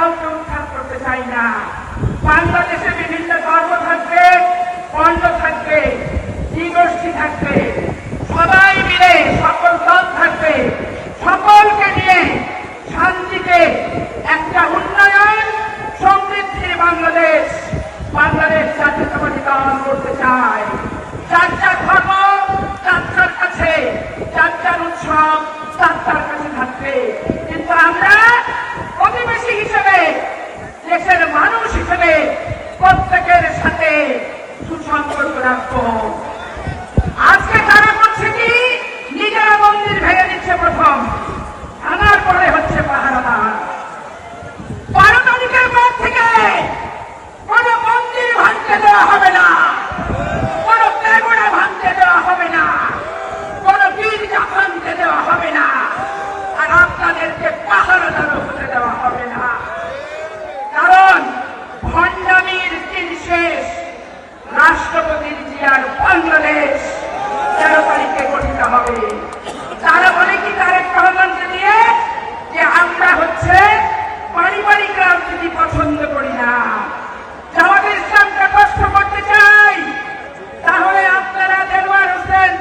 কাউকে উদ্ধার করতে চাই না। বাংলাদেশে বিভিন্ন ধর্ম থাকবে, বর্ণ থাকবে, নৃগোষ্ঠী থাকবে, সবাই মিলে সকল দল থাকবে, সকলকে নিয়ে শান্তিতে একটা উন্নয়ন সমৃদ্ধির বাংলাদেশ জাতীয়তাবাদী দল করতে চায়। যার যার ধর্ম যার যার কাছে, যার যার উৎসব তার তার কাছে থাকবে, কিন্তু আমরা প্রতিবেশী হিসেবে, দেশের মানুষ হিসেবে প্রত্যেকের সাথে সুসম্পর্ক রাখবো। আজকে তারা করছে কি, নিজেরা মন্দির ভেঙে দিচ্ছে প্রথম, আনার পরে হচ্ছে পাহারাদার। 12 তারিখের পর থেকে কোন মন্দির ভাঙতে দেওয়া হবে না, কোন প্যাগোডা ভাঙতে দেওয়া হবে না, কোন গির্জা ভাঙতে দেওয়া হবে না, আর আপনাদেরকে পাহারাদারও হতে দেওয়া হবে না। কারণ ভণ্ডামির দিন শেষ, রাষ্ট্রপতির জিয়ার বাংলাদেশ 13 তারিখে গঠিত হবে। তারা বলে কি তারেক রহমানকে দিয়ে যে আমরা হচ্ছে পারিবারিক রাজনীতি পছন্দ করি না, জামাতে ইসলামকে কষ্ট করতে চাই। তাহলে আপনারা দেলোয়ার হোসেন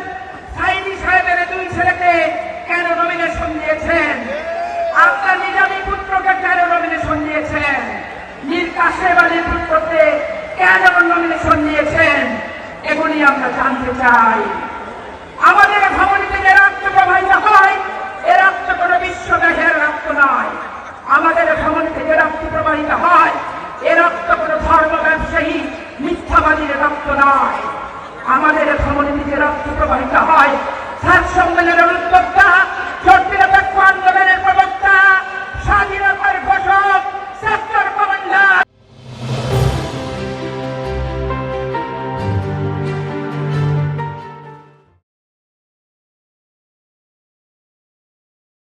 সাইদি সাহেবের 2 ছেলেকে কেন নমিনেশন দিয়েছেন? আপনার নিজামী পুত্রকে কেন নমিনেশন দিয়েছেন? মীর কাসেম আলীর পুত্রকে কেন নমিনেশন দিয়েছেন? এগুলি আমরা জানতে চাই। আমাদের ভবনীতে যে রক্ত প্রবাহিত হয়, এ রক্ত কোনো বিশ্বদেশের রক্ত নয়। আমাদের ভবনীতে যে রক্ত প্রবাহিত হয়, এ রক্ত কোনো ধর্ম ব্যবসায়ী মিথ্যাবাদীর রক্ত নয়। আমাদের ভবনীতে যে রক্ত প্রবাহিত হয়, 7 সম্মেলনের উদ্যোক্তা